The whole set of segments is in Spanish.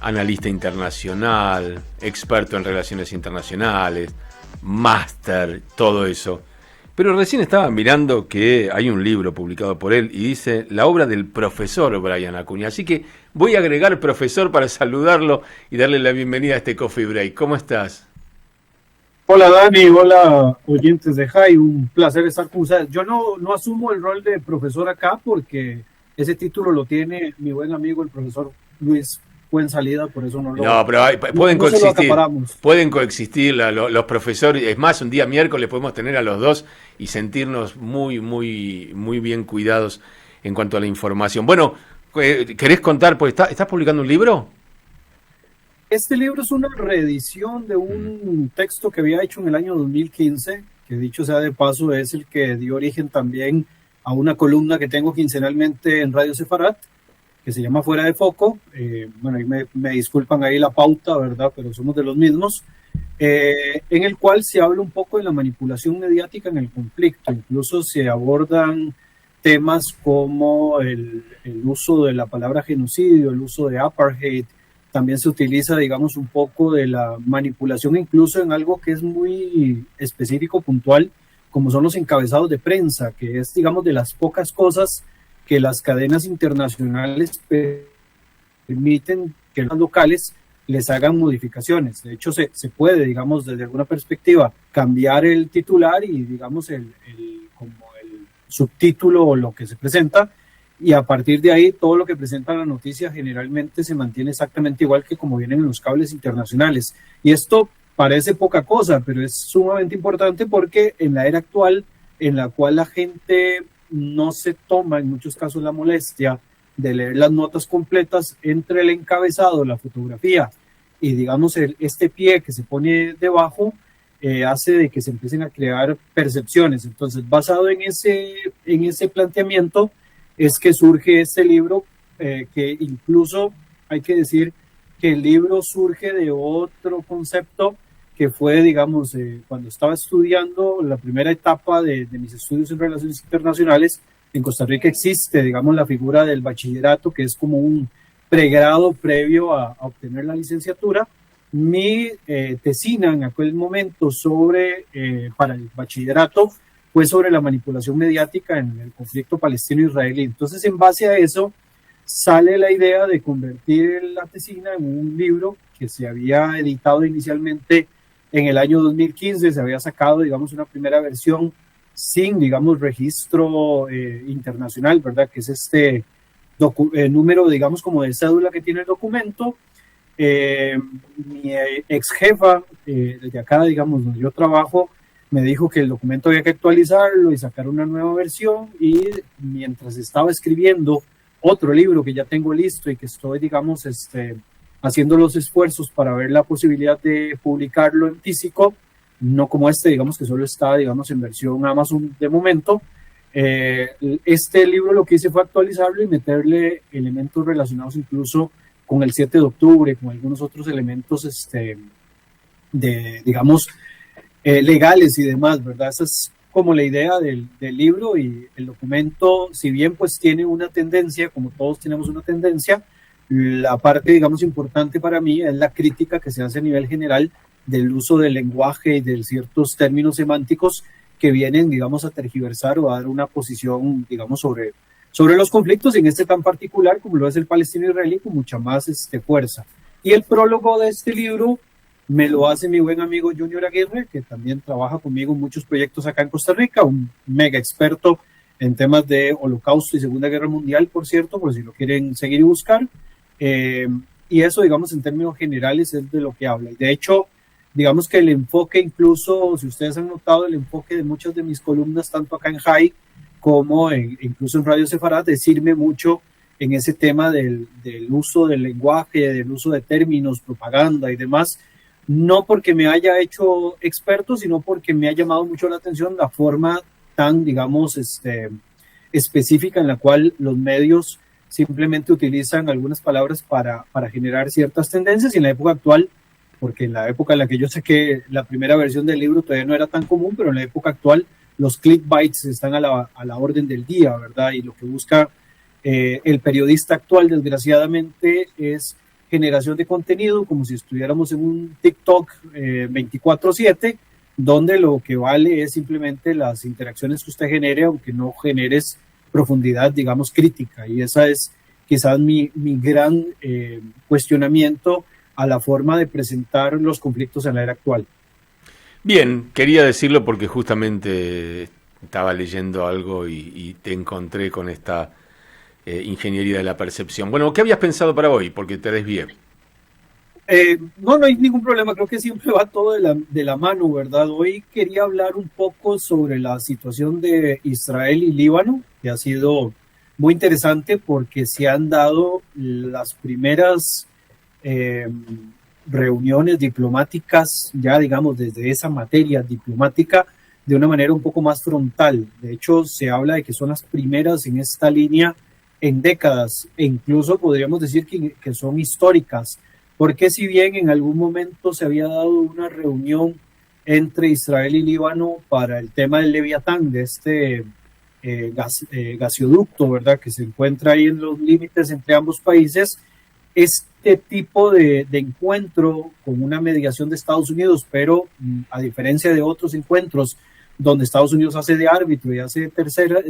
analista internacional, experto en relaciones internacionales, máster, todo eso. Pero recién estaba mirando que hay un libro publicado por él y dice la obra del profesor Brian Acuña. Así que voy a agregar profesor para saludarlo y darle la bienvenida a este Coffee Break. ¿Cómo estás? Hola Dani, hola oyentes de Jai, un placer estar con ustedes. Yo no asumo el rol de profesor acá porque ese título lo tiene mi buen amigo el profesor Luis Fuensalida, por eso No, pero pueden no se lo coexistir. acaparamos. Pueden coexistir los profesores. Es más, un día miércoles podemos tener a los dos y sentirnos muy bien cuidados en cuanto a la información. Bueno, ¿querés contar? Pues ¿estás publicando un libro? Este libro es una reedición de un texto que había hecho en el año 2015, que dicho sea de paso es el que dio origen también a una columna que tengo quincenalmente en Radio Sefarat, que se llama Fuera de Foco. Bueno, ahí me disculpan ahí la pauta, ¿verdad? Pero somos de los mismos. En el cual se habla un poco de la manipulación mediática en el conflicto. Incluso se abordan temas como el uso de la palabra genocidio, el uso de apartheid. También se utiliza, digamos, un poco de la manipulación incluso en algo que es muy específico, puntual, como son los encabezados de prensa, que es, digamos, de las pocas cosas que las cadenas internacionales permiten que los locales les hagan modificaciones. De hecho, se puede, digamos, desde alguna perspectiva, cambiar el titular y, digamos, como el subtítulo o lo que se presenta, y a partir de ahí todo lo que presenta la noticia generalmente se mantiene exactamente igual que como vienen en los cables internacionales. Y esto parece poca cosa, pero es sumamente importante porque en la era actual, en la cual la gente no se toma en muchos casos la molestia de leer las notas completas, entre el encabezado, la fotografía y digamos este pie que se pone debajo, hace de que se empiecen a crear percepciones. Entonces, basado en ese planteamiento, es que surge este libro, que incluso hay que decir que el libro surge de otro concepto que fue, digamos, cuando estaba estudiando la primera etapa de mis estudios en relaciones internacionales. En Costa Rica existe, digamos, la figura del bachillerato, que es como un pregrado previo a obtener la licenciatura. Mi tesina en aquel momento para el bachillerato fue sobre la manipulación mediática en el conflicto palestino-israelí. Entonces, en base a eso, sale la idea de convertir la tesina en un libro que se había editado inicialmente en el año 2015, se había sacado, digamos, una primera versión sin, digamos, registro internacional, ¿verdad? Que es este número, digamos, como de cédula que tiene el documento. Mi ex jefa, desde acá, digamos, donde yo trabajo, me dijo que el documento había que actualizarlo y sacar una nueva versión, y mientras estaba escribiendo otro libro que ya tengo listo y que estoy, digamos, haciendo los esfuerzos para ver la posibilidad de publicarlo en físico, no como digamos, que solo está, digamos, en versión Amazon de momento. Este libro lo que hice fue actualizarlo y meterle elementos relacionados incluso con el 7 de octubre, con algunos otros elementos digamos, legales y demás, ¿verdad? Esa es como la idea del libro. Y el documento, si bien pues tiene una tendencia, como todos tenemos una tendencia, la parte, digamos, importante para mí es la crítica que se hace a nivel general del uso del lenguaje y de ciertos términos semánticos que vienen, digamos, a tergiversar o a dar una posición, digamos, sobre los conflictos, en tan particular como lo es el palestino-israelí, con mucha más fuerza. Y el prólogo de este libro me lo hace mi buen amigo Junior Aguirre, que también trabaja conmigo en muchos proyectos acá en Costa Rica, un mega experto en temas de Holocausto y Segunda Guerra Mundial, por cierto, por si lo quieren seguir y buscar. Y eso, digamos, en términos generales es de lo que habla. Y de hecho, digamos que el enfoque, incluso, si ustedes han notado, el enfoque de muchas de mis columnas, tanto acá en Jai como incluso en Radio Sefarat, decirme mucho en ese tema del uso del lenguaje, del uso de términos, propaganda y demás, no porque me haya hecho experto, sino porque me ha llamado mucho la atención la forma tan, digamos, específica en la cual los medios simplemente utilizan algunas palabras para generar ciertas tendencias. Y en la época actual, porque en la época en la que yo saqué la primera versión del libro todavía no era tan común, pero en la época actual los clickbaits están a la orden del día, ¿verdad? Y lo que busca el periodista actual, desgraciadamente, es generación de contenido, como si estuviéramos en un TikTok 24/7, donde lo que vale es simplemente las interacciones que usted genere, aunque no generes profundidad, digamos, crítica. Y esa es quizás mi gran cuestionamiento a la forma de presentar los conflictos en la era actual. Bien, quería decirlo porque justamente estaba leyendo algo y te encontré con esta ingeniería de la percepción. Bueno, ¿qué habías pensado para hoy? Porque te desvié. No, no hay ningún problema, creo que siempre va todo de la mano, ¿verdad? Hoy quería hablar un poco sobre la situación de Israel y Líbano, que ha sido muy interesante porque se han dado las primeras reuniones diplomáticas, ya digamos desde esa materia diplomática, de una manera un poco más frontal. De hecho, se habla de que son las primeras en esta línea en décadas, e incluso podríamos decir que son históricas, porque si bien en algún momento se había dado una reunión entre Israel y Líbano para el tema del Leviatán, de este gasoducto, ¿verdad?, que se encuentra ahí en los límites entre ambos países, este tipo de encuentro con una mediación de Estados Unidos, pero a diferencia de otros encuentros donde Estados Unidos hace de árbitro y hace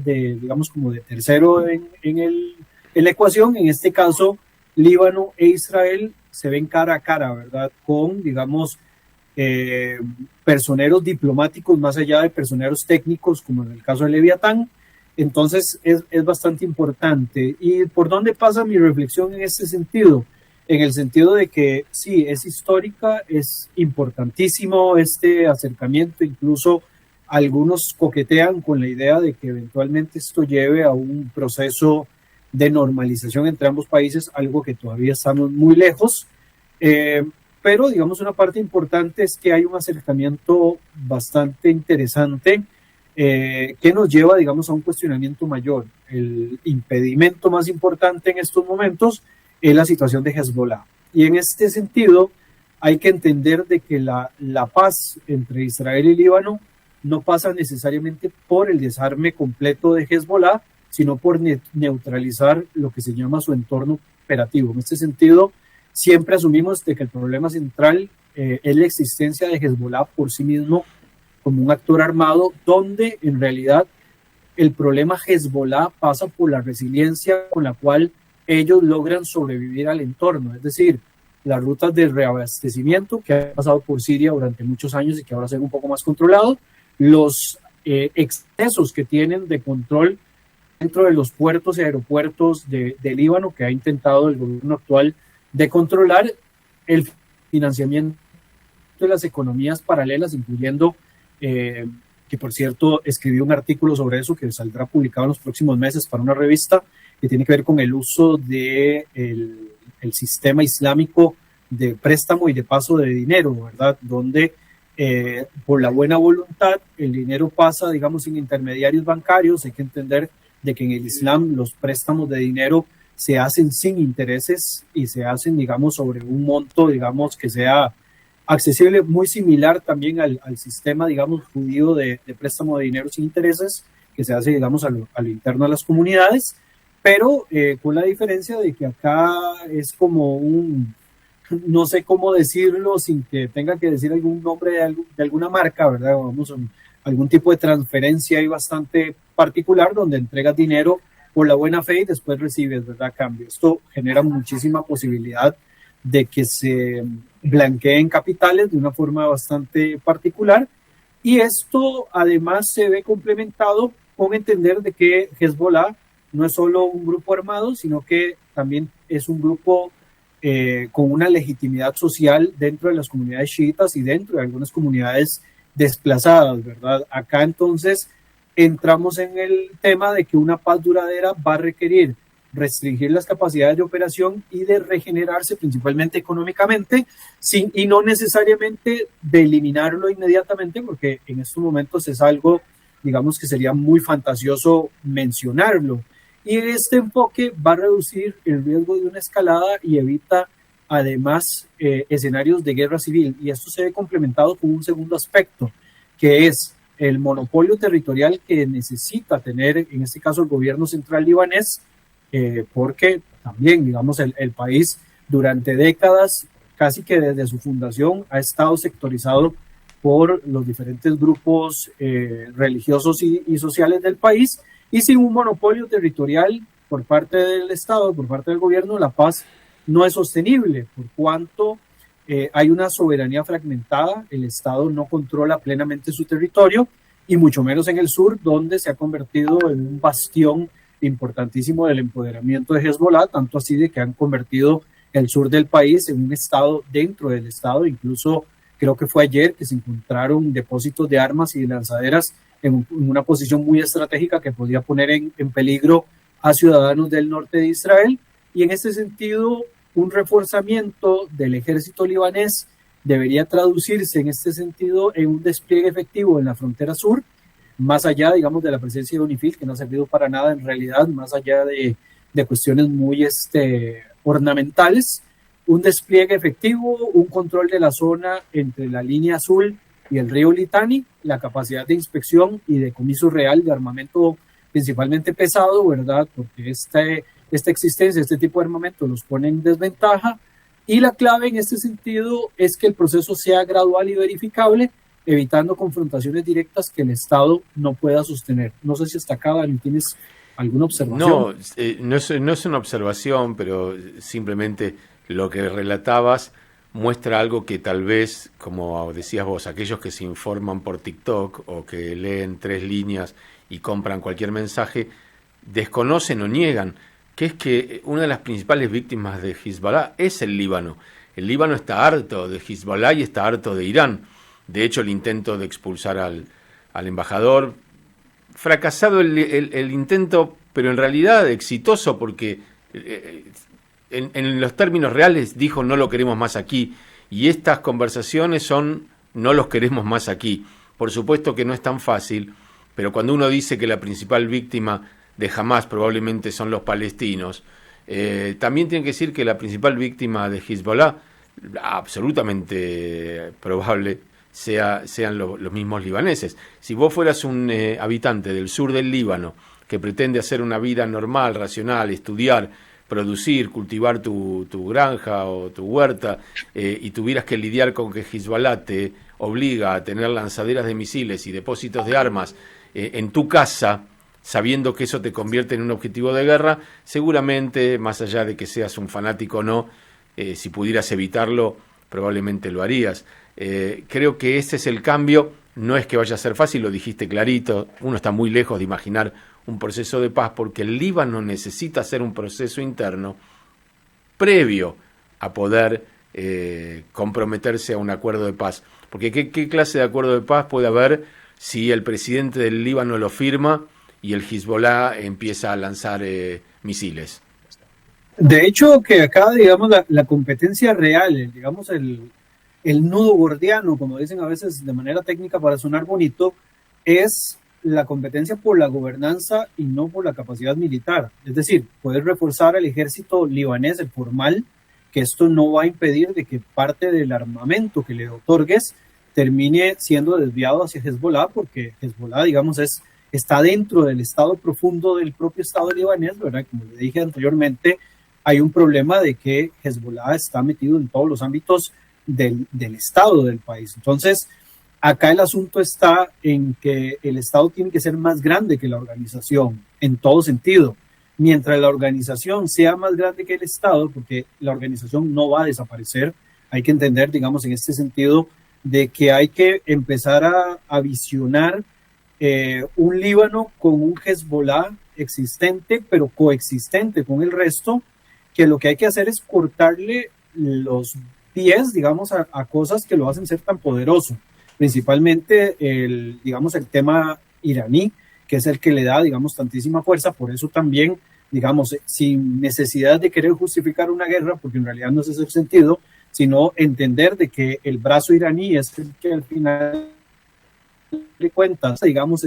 digamos como de tercero en la ecuación, en este caso Líbano e Israel se ven cara a cara, ¿verdad?, con, digamos, personeros diplomáticos más allá de personeros técnicos, como en el caso de Leviatán. Entonces es bastante importante. ¿Y por dónde pasa mi reflexión en este sentido? En el sentido de que sí, es histórica, es importantísimo este acercamiento, incluso algunos coquetean con la idea de que eventualmente esto lleve a un proceso de normalización entre ambos países, algo que todavía estamos muy lejos, pero digamos una parte importante es que hay un acercamiento bastante interesante que nos lleva, digamos, a un cuestionamiento mayor. El impedimento más importante en estos momentos es la situación de Hezbollah. Y en este sentido hay que entender de que la paz entre Israel y Líbano no pasa necesariamente por el desarme completo de Hezbollah, sino por neutralizar lo que se llama su entorno operativo. En este sentido, siempre asumimos de que el problema central es la existencia de Hezbollah por sí mismo como un actor armado, donde en realidad el problema Hezbollah pasa por la resiliencia con la cual ellos logran sobrevivir al entorno, es decir, las rutas de reabastecimiento que han pasado por Siria durante muchos años y que ahora se ven un poco más controlados, los excesos que tienen de control dentro de los puertos y aeropuertos de Líbano, que ha intentado el gobierno actual de controlar el financiamiento de las economías paralelas, incluyendo, que por cierto escribí un artículo sobre eso que saldrá publicado en los próximos meses para una revista que tiene que ver con el uso de el sistema islámico de préstamo y de paso de dinero, ¿verdad? Donde por la buena voluntad el dinero pasa, digamos, sin intermediarios bancarios. Hay que entender de que en el Islam los préstamos de dinero se hacen sin intereses y se hacen, digamos, sobre un monto, digamos, que sea accesible, muy similar también al sistema, digamos, judío de préstamo de dinero sin intereses, que se hace, digamos, a lo interno de las comunidades, pero con la diferencia de que acá es como no sé cómo decirlo sin que tenga que decir algún nombre de alguna marca, ¿verdad? Vamos, algún tipo de transferencia ahí bastante particular donde entregas dinero por la buena fe y después recibes, ¿verdad?, cambio. Esto genera muchísima posibilidad de que se blanqueen capitales de una forma bastante particular, y esto además se ve complementado con entender de que Hezbollah no es solo un grupo armado, sino que también es un grupo con una legitimidad social dentro de las comunidades chiitas y dentro de algunas comunidades desplazadas, ¿verdad? Acá entonces entramos en el tema de que una paz duradera va a requerir restringir las capacidades de operación y de regenerarse principalmente económicamente, y no necesariamente de eliminarlo inmediatamente, porque en estos momentos es algo, digamos, que sería muy fantasioso mencionarlo. Y este enfoque va a reducir el riesgo de una escalada y evita además escenarios de guerra civil. Y esto se ve complementado con un segundo aspecto, que es el monopolio territorial que necesita tener, en este caso, el gobierno central libanés, porque también, digamos, el país durante décadas, casi que desde su fundación, ha estado sectorizado por los diferentes grupos religiosos y sociales del país, y sin un monopolio territorial por parte del Estado, por parte del gobierno, la paz no es sostenible, por cuanto hay una soberanía fragmentada, el Estado no controla plenamente su territorio, y mucho menos en el sur, donde se ha convertido en un bastión importantísimo del empoderamiento de Hezbollah, tanto así de que han convertido el sur del país en un estado dentro del estado. Incluso creo que fue ayer que se encontraron depósitos de armas y de lanzaderas en una posición muy estratégica que podía poner en peligro a ciudadanos del norte de Israel. Y en este sentido, un reforzamiento del ejército libanés debería traducirse en este sentido en un despliegue efectivo en la frontera sur, más allá, digamos, de la presencia de UNIFIL, que no ha servido para nada en realidad, más allá de cuestiones muy ornamentales, un despliegue efectivo, un control de la zona entre la línea azul y el río Litani, la capacidad de inspección y decomiso real de armamento principalmente pesado, ¿verdad? Porque esta existencia, este tipo de armamento los pone en desventaja, y la clave en este sentido es que el proceso sea gradual y verificable, evitando confrontaciones directas que el Estado no pueda sostener. No sé si hasta acá, Dani, ¿tienes alguna observación? No, no es una observación, pero simplemente lo que relatabas muestra algo que tal vez, como decías vos, aquellos que se informan por TikTok o que leen 3 líneas y compran cualquier mensaje, desconocen o niegan, que es que una de las principales víctimas de Hezbollah es el Líbano. El Líbano está harto de Hezbollah y está harto de Irán. De hecho, el intento de expulsar al embajador, fracasado el intento, pero en realidad exitoso, porque en los términos reales dijo no lo queremos más aquí, y estas conversaciones son no los queremos más aquí. Por supuesto que no es tan fácil, pero cuando uno dice que la principal víctima de Hamas probablemente son los palestinos, también tiene que decir que la principal víctima de Hezbollah, absolutamente probable, sean los mismos libaneses. Si vos fueras un habitante del sur del Líbano que pretende hacer una vida normal, racional, estudiar, producir, cultivar tu granja o tu huerta, y tuvieras que lidiar con que Hezbollah te obliga a tener lanzaderas de misiles y depósitos de armas en tu casa, sabiendo que eso te convierte en un objetivo de guerra, seguramente, más allá de que seas un fanático o no, si pudieras evitarlo, probablemente lo harías. Creo que ese es el cambio. No es que vaya a ser fácil, lo dijiste clarito, uno está muy lejos de imaginar un proceso de paz, porque el Líbano necesita hacer un proceso interno previo a poder comprometerse a un acuerdo de paz. Porque ¿qué clase de acuerdo de paz puede haber si el presidente del Líbano lo firma y el Hezbollah empieza a lanzar misiles? De hecho, que acá, digamos, la competencia real, digamos, el nudo gordiano, como dicen a veces de manera técnica para sonar bonito, es la competencia por la gobernanza y no por la capacidad militar. Es decir, poder reforzar al ejército libanés, el formal, que esto no va a impedir de que parte del armamento que le otorgues termine siendo desviado hacia Hezbollah, porque Hezbollah, digamos, está dentro del estado profundo del propio estado libanés, ¿verdad? Como le dije anteriormente, hay un problema de que Hezbollah está metido en todos los ámbitos del estado del país. Entonces, acá el asunto está en que el Estado tiene que ser más grande que la organización, en todo sentido. Mientras la organización sea más grande que el Estado, porque la organización no va a desaparecer, hay que entender, digamos, en este sentido, de que hay que empezar a visionar un Líbano con un Hezbollah existente, pero coexistente con el resto, que lo que hay que hacer es cortarle los pies, digamos, a cosas que lo hacen ser tan poderoso. Principalmente el tema iraní, que es el que le da, digamos, tantísima fuerza. Por eso también, digamos, sin necesidad de querer justificar una guerra, porque en realidad no es ese el sentido, sino entender de que el brazo iraní es el que al final de cuentas, digamos,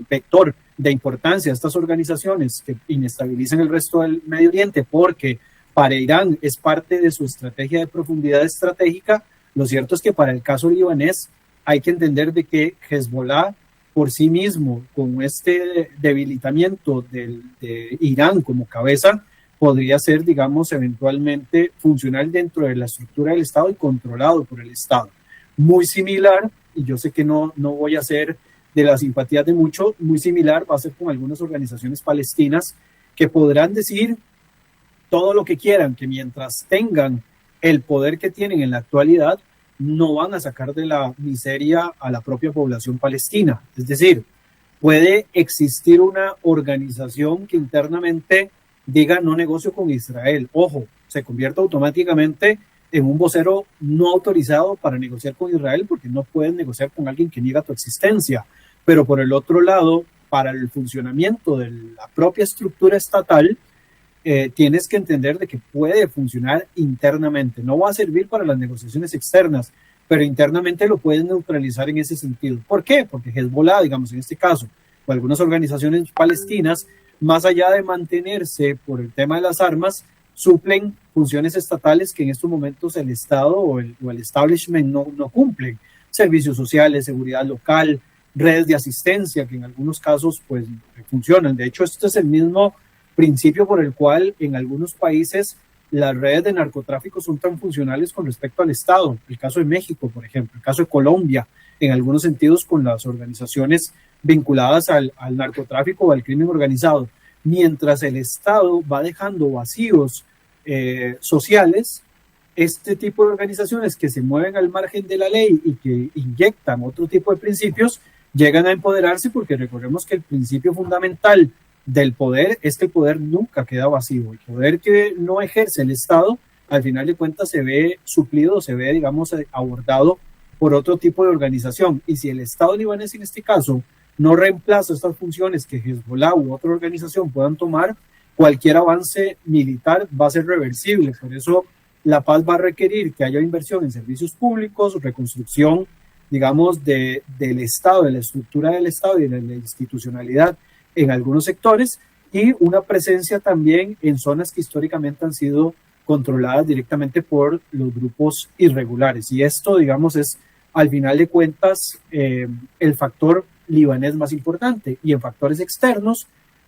vector de importancia a estas organizaciones que inestabilizan el resto del Medio Oriente, porque para Irán es parte de su estrategia de profundidad estratégica. Lo cierto es que para el caso libanés hay que entender de que Hezbollah por sí mismo, con este debilitamiento de Irán como cabeza, podría ser, digamos, eventualmente funcional dentro de la estructura del Estado y controlado por el Estado. Muy similar, y yo sé que no voy a ser de las simpatías de mucho, muy similar va a ser con algunas organizaciones palestinas que podrán decir todo lo que quieran, que mientras tengan el poder que tienen en la actualidad, no van a sacar de la miseria a la propia población palestina. Es decir, puede existir una organización que internamente diga no negocio con Israel. Ojo, se convierte automáticamente en un vocero no autorizado para negociar con Israel porque no pueden negociar con alguien que niega tu existencia. Pero por el otro lado, para el funcionamiento de la propia estructura estatal, tienes que entender de que puede funcionar internamente. No va a servir para las negociaciones externas, pero internamente lo pueden neutralizar en ese sentido. ¿Por qué? Porque Hezbollah, digamos en este caso, o algunas organizaciones palestinas, más allá de mantenerse por el tema de las armas, suplen funciones estatales que en estos momentos el Estado o el establishment no cumplen. Servicios sociales, seguridad local, redes de asistencia que en algunos casos pues funcionan. De hecho, este es el mismo principio por el cual en algunos países las redes de narcotráfico son tan funcionales con respecto al Estado. El caso de México, por ejemplo, el caso de Colombia, en algunos sentidos con las organizaciones vinculadas al narcotráfico o al crimen organizado. Mientras el Estado va dejando vacíos sociales, este tipo de organizaciones que se mueven al margen de la ley y que inyectan otro tipo de principios, llegan a empoderarse porque recordemos que el principio fundamental del poder es que el poder nunca queda vacío. El poder que no ejerce el Estado, al final de cuentas se ve suplido, se ve, digamos, abordado por otro tipo de organización. Y si el Estado libanés en este caso no reemplaza estas funciones que Hezbollah u otra organización puedan tomar, cualquier avance militar va a ser reversible. Por eso la paz va a requerir que haya inversión en servicios públicos, reconstrucción, digamos, del Estado, de la estructura del Estado y de la institucionalidad en algunos sectores, y una presencia también en zonas que históricamente han sido controladas directamente por los grupos irregulares. Y esto, digamos, es al final de cuentas el factor libanés más importante. Y en factores externos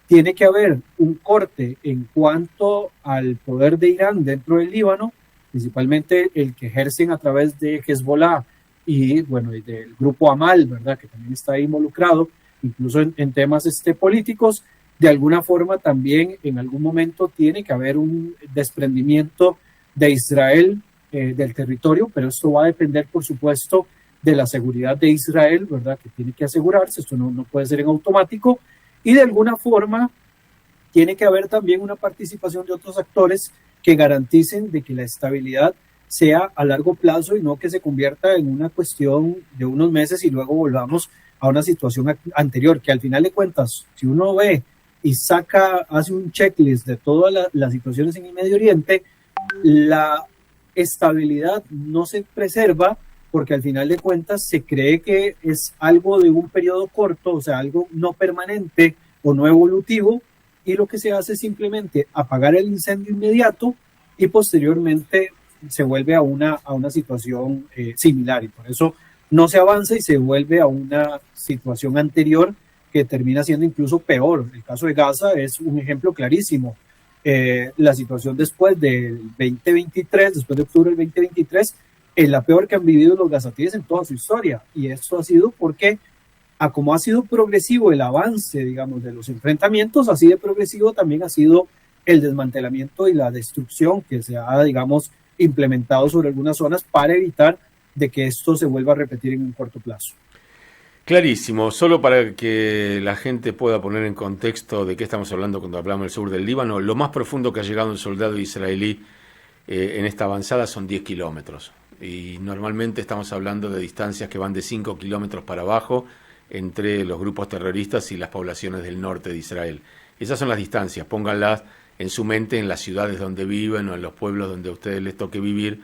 tiene que haber un corte en cuanto al poder de Irán dentro del Líbano, principalmente el que ejercen a través de Hezbollah y, bueno, y del grupo Amal, ¿verdad?, que también está ahí involucrado, incluso en temas políticos. De alguna forma también en algún momento tiene que haber un desprendimiento de Israel del territorio, pero esto va a depender, por supuesto, de la seguridad de Israel, ¿verdad?, que tiene que asegurarse, esto no puede ser en automático, y de alguna forma tiene que haber también una participación de otros actores que garanticen de que la estabilidad sea a largo plazo y no que se convierta en una cuestión de unos meses y luego volvamos a una situación anterior, que al final de cuentas, si uno ve y hace un checklist de todas las situaciones en el Medio Oriente, la estabilidad no se preserva porque al final de cuentas se cree que es algo de un periodo corto, o sea, algo no permanente o no evolutivo, y lo que se hace es simplemente apagar el incendio inmediato y posteriormente se vuelve a una situación similar, y por eso no se avanza y se vuelve a una situación anterior que termina siendo incluso peor. El caso de Gaza es un ejemplo clarísimo. La situación después del 2023, después de octubre del 2023, es la peor que han vivido los gazatíes en toda su historia. Y esto ha sido porque, como ha sido progresivo el avance, digamos, de los enfrentamientos, así de progresivo también ha sido el desmantelamiento y la destrucción que se ha, digamos, implementado sobre algunas zonas para evitar de que esto se vuelva a repetir en un corto plazo. Clarísimo, solo para que la gente pueda poner en contexto de qué estamos hablando cuando hablamos del sur del Líbano, lo más profundo que ha llegado un soldado israelí en esta avanzada son 10 kilómetros. Y normalmente estamos hablando de distancias que van de 5 kilómetros para abajo entre los grupos terroristas y las poblaciones del norte de Israel. Esas son las distancias, pónganlas en su mente en las ciudades donde viven o en los pueblos donde a ustedes les toque vivir,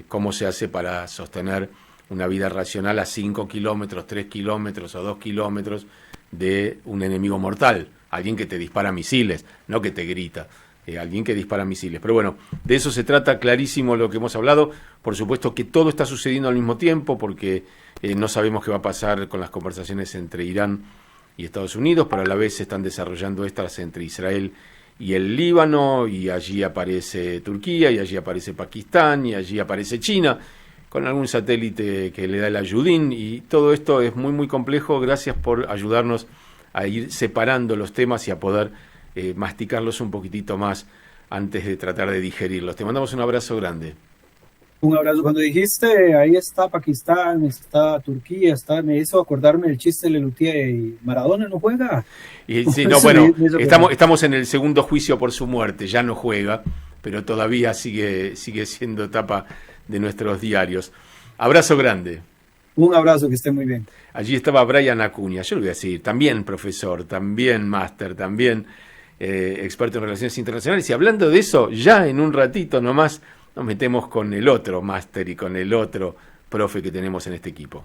cómo se hace para sostener una vida racional a 5 kilómetros, 3 kilómetros o 2 kilómetros de un enemigo mortal, alguien que te dispara misiles, no que te grita, alguien que dispara misiles. Pero bueno, de eso se trata, clarísimo lo que hemos hablado. Por supuesto que todo está sucediendo al mismo tiempo porque no sabemos qué va a pasar con las conversaciones entre Irán y Estados Unidos, pero a la vez se están desarrollando estas entre Israel y el Líbano, y allí aparece Turquía, y allí aparece Pakistán, y allí aparece China, con algún satélite que le da el ayudín, y todo esto es muy muy complejo. Gracias por ayudarnos a ir separando los temas y a poder masticarlos un poquitito más antes de tratar de digerirlos. Te mandamos un abrazo grande. Un abrazo. Cuando dijiste, ahí está Pakistán, está Turquía, me hizo acordarme del chiste de Lelutier y Maradona no juega. Y sí, no, bueno, estamos en el segundo juicio por su muerte, ya no juega, pero todavía sigue siendo etapa de nuestros diarios. Abrazo grande. Un abrazo, que esté muy bien. Allí estaba Brian Acuña, yo le voy a decir, también profesor, también máster, también experto en relaciones internacionales. Y hablando de eso, ya en un ratito nomás nos metemos con el otro máster y con el otro profe que tenemos en este equipo.